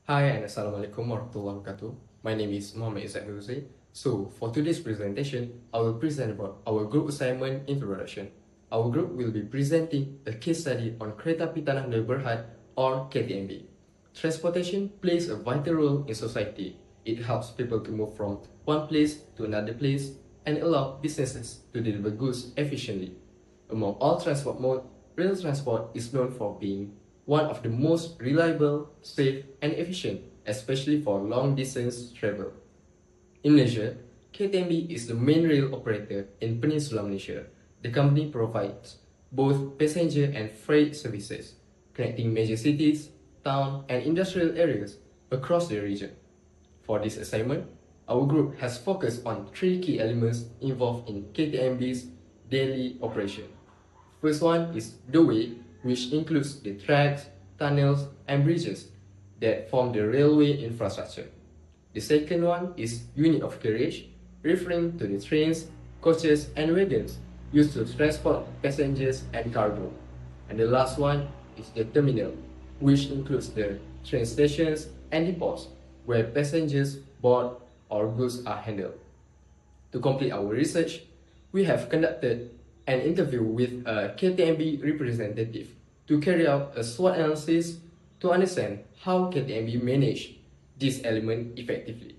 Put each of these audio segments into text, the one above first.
Hi and Assalamualaikum warahmatullahi wabarakatuh. My name is Muhammad Izzat Hussein. So, for today's presentation, I will present about our group assignment introduction. Our group will be presenting a case study on Kereta Api Tanah Negeri Berhad or KTMB. Transportation plays a vital role in society. It helps people to move from one place to another place and allow businesses to deliver goods efficiently. Among all transport modes, rail transport is known for being one of the most reliable, safe, and efficient, especially for long-distance travel. In Malaysia, KTMB is the main rail operator in Peninsular Malaysia. The company provides both passenger and freight services, connecting major cities, towns, and industrial areas across the region. For this assignment, our group has focused on three key elements involved in KTMB's daily operation. First one is the way, which includes the tracks, tunnels, and bridges that form the railway infrastructure. The second one is unit of carriage, referring to the trains, coaches, and wagons used to transport passengers and cargo. And the last one is the terminal, which includes the train stations and depots where passengers board or goods are handled. To complete our research, we have conducted an interview with a KTMB representative to carry out a SWOT analysis to understand how KTMB manage this element effectively.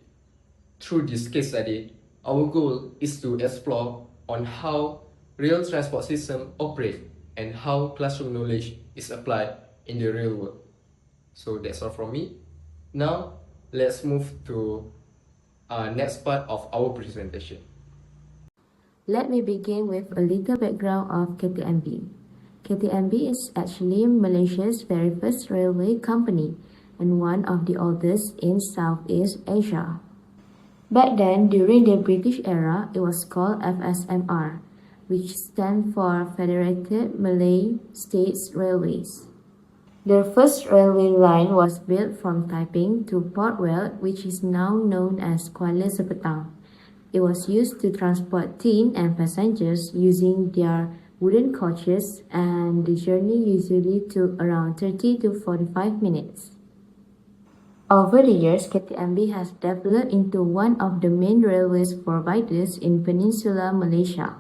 Through this case study, our goal is to explore on how rail transport system operate and how classroom knowledge is applied in the real world. So that's all from me. Now, let's move to next part of our presentation. Let me begin with a little background of KTMB. KTMB is actually Malaysia's very first railway company and one of the oldest in Southeast Asia. Back then, during the British era, it was called FSMR, which stands for Federated Malay States Railways. Their first railway line was built from Taiping to Port Vale, which is now known as Kuala Sepetang. It was used to transport tin and passengers using their wooden coaches, and the journey usually took around 30 to 45 minutes. Over the years, KTMB has developed into one of the main railways providers in Peninsular Malaysia.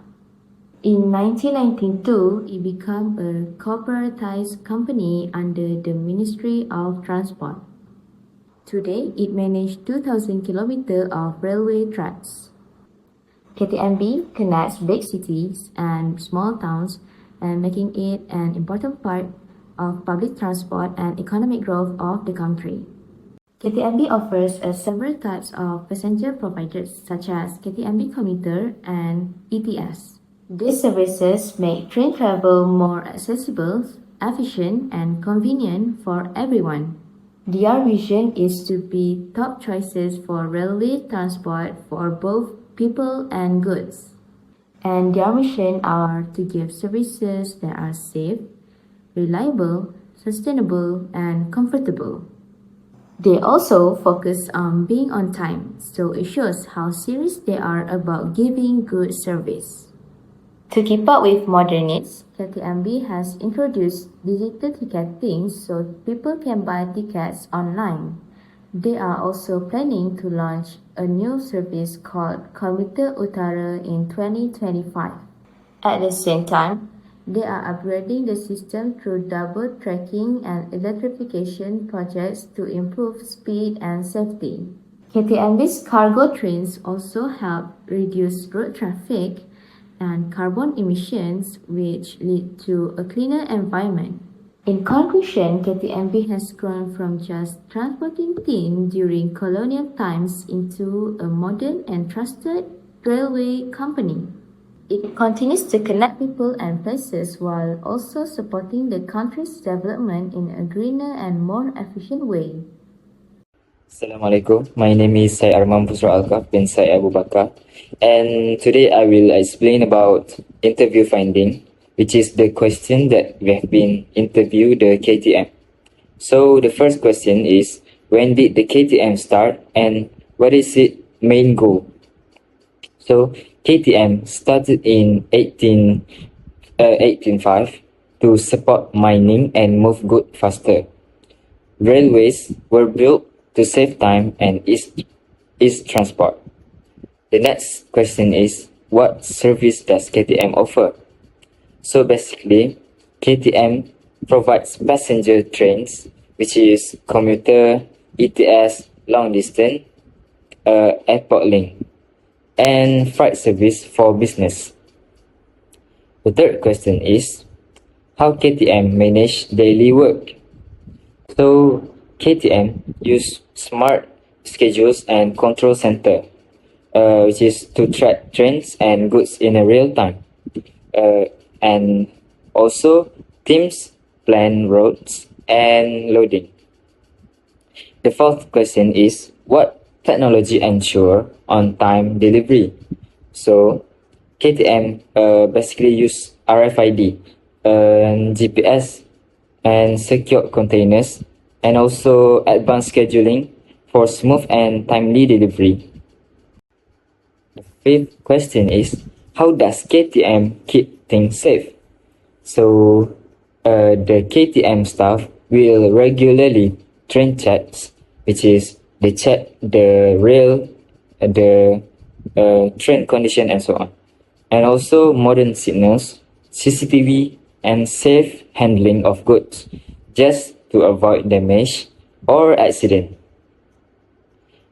In 1992, it became a corporatized company under the Ministry of Transport. Today, it manages 2,000 kilometers of railway tracks. KTMB connects big cities and small towns and making it an important part of public transport and economic growth of the country. KTMB offers several types of passenger providers such as KTMB Commuter and ETS. These services make train travel more accessible, efficient, and convenient for everyone. Their vision is to be top choices for railway transport for both people and goods. And their mission are to give services that are safe, reliable, sustainable, and comfortable. They also focus on being on time, so it shows how serious they are about giving good service. To keep up with modern needs, KTMB has introduced digital ticketing so people can buy tickets online. They are also planning to launch a new service called Commuter Utara in 2025. At the same time, they are upgrading the system through double tracking and electrification projects to improve speed and safety. KTMB's cargo trains also help reduce road traffic and carbon emissions, which lead to a cleaner environment. In conclusion, KTMB has grown from just transporting tin during colonial times into a modern and trusted railway company. It continues to connect people and places while also supporting the country's development in a greener and more efficient way. Assalamualaikum. My name is Syed Arman Pusra Alkaf bin Syed Abu Bakar, and today I will explain about interview finding, which is the question that we have been interviewed the KTM. So the first question is, when did the KTM start and what is its main goal? So KTM started in 1805 to support mining and move goods faster. Railways were built to save time and ease transport. The next question is, what service does KTM offer? So basically, KTM provides passenger trains, which is commuter, ETS, long distance, airport link, and freight service for business. The third question is, how KTM manage daily work? So KTM use smart schedules and control center, which is to track trains and goods in a real time. And also teams plan routes and loading. The fourth question is, what technology ensure on-time delivery? So KTM basically use RFID, GPS, and secure containers, and also advanced scheduling for smooth and timely delivery. The fifth question is, how does KTM keep things safe? So the KTM staff will regularly train checks, which is they check the rail, the train condition and so on. And also modern signals, CCTV, and safe handling of goods, just to avoid damage or accident.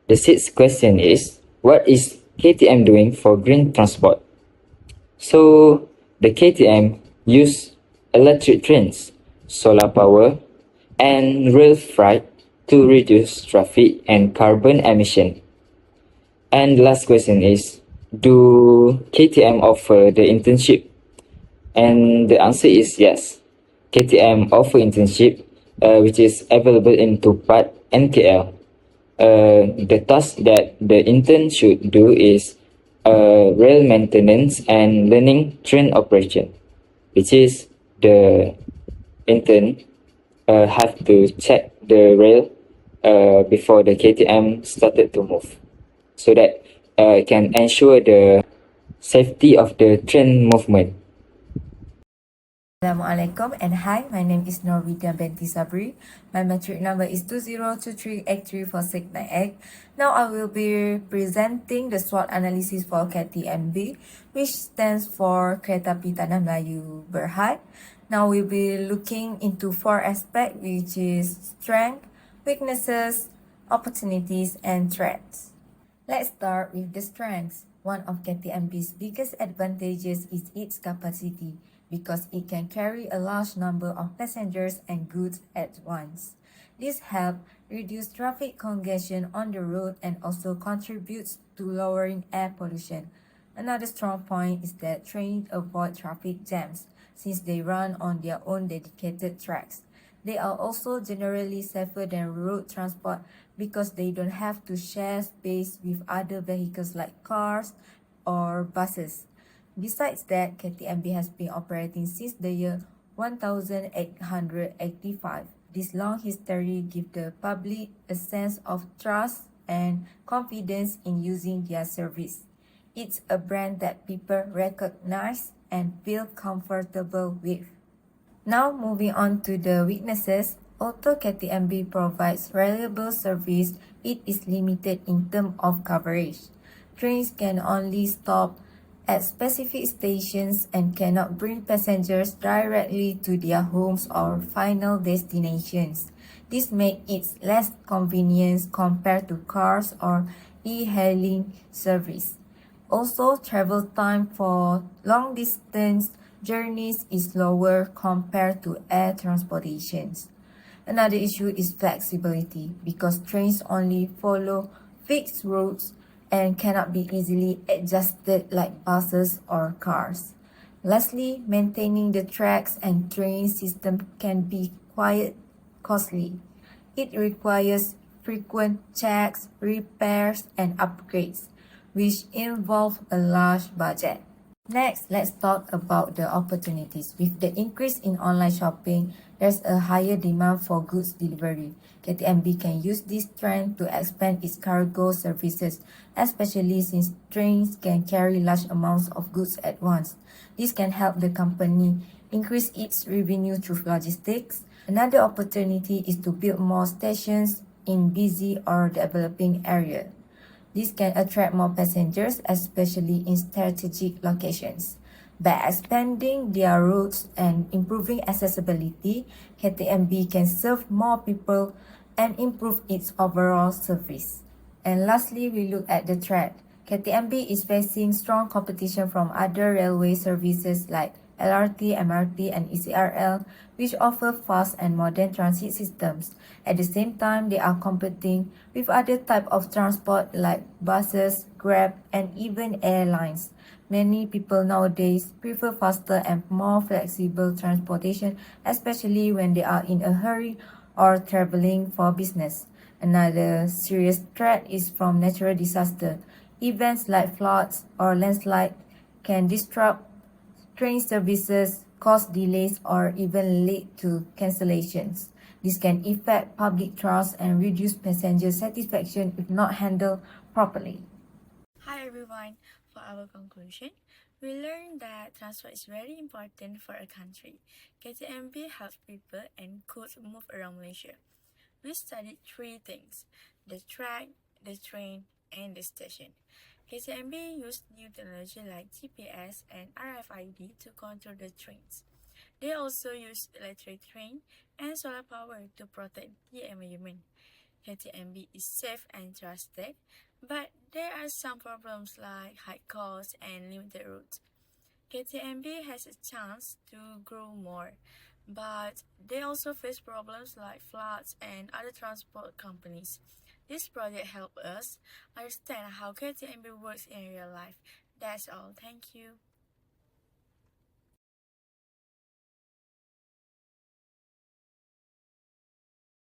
The sixth question is, what is KTM doing for green transport? So the KTM use electric trains, solar power, and rail freight to reduce traffic and carbon emission. And the last question is, do KTM offer the internship? And the answer is yes. KTM offer internship, which is available in Tupat and KL. The task that the intern should do is rail maintenance and learning train operation, which is the intern have to check the rail before the KTM started to move, so that can ensure the safety of the train movement. Assalamualaikum and hi, my name is Norwegian Benti Sabri. My metric number is 2023834698. Now I will be presenting the SWOT analysis for KTMB, which stands for Kereta Api Tanah Melayu Berhad. Now we'll be looking into 4 aspects, which is strength, weaknesses, opportunities, and threats. Let's start with the strengths. One of KTMB's biggest advantages is its capacity, because it can carry a large number of passengers and goods at once. This helps reduce traffic congestion on the road and also contributes to lowering air pollution. Another strong point is that trains avoid traffic jams since they run on their own dedicated tracks. They are also generally safer than road transport because they don't have to share space with other vehicles like cars or buses. Besides that, KTMB has been operating since the year 1885. This long history gives the public a sense of trust and confidence in using their service. It's a brand that people recognize and feel comfortable with. Now moving on to the weaknesses, although KTMB provides reliable service, it is limited in terms of coverage. Trains can only stop at specific stations and cannot bring passengers directly to their homes or final destinations. This makes it less convenient compared to cars or e-hailing service. Also, travel time for long-distance journeys is lower compared to air transportations. Another issue is flexibility because trains only follow fixed routes and cannot be easily adjusted like buses or cars. Lastly, maintaining the tracks and train system can be quite costly. It requires frequent checks, repairs, and upgrades, which involve a large budget. Next, let's talk about the opportunities. With the increase in online shopping, there's a higher demand for goods delivery. KTMB can use this trend to expand its cargo services, especially since trains can carry large amounts of goods at once. This can help the company increase its revenue through logistics. Another opportunity is to build more stations in busy or developing area. This can attract more passengers, especially in strategic locations. By expanding their routes and improving accessibility, KTMB can serve more people and improve its overall service. And lastly, we look at the threat. KTMB is facing strong competition from other railway services like LRT, MRT, and ECRL, which offer fast and modern transit systems. At the same time, they are competing with other types of transport like buses, Grab, and even airlines. Many people nowadays prefer faster and more flexible transportation, especially when they are in a hurry or traveling for business. Another serious threat is from natural disaster. Events like floods or landslide can disrupt train services, cause delays, or even lead to cancellations. This can affect public trust and reduce passenger satisfaction if not handled properly. Hi everyone. For our conclusion, we learned that transport is very important for a country. KTMB helps people and goods move around Malaysia. We studied three things: the track, the train, and the station. KTMB used new technology like GPS and RFID to control the trains. They also use electric train and solar power to protect the environment. KTMB is safe and trusted, but there are some problems like high costs and limited routes. KTMB has a chance to grow more, but they also face problems like floods and other transport companies. This project helps us understand how KTMB works in real life. That's all. Thank you.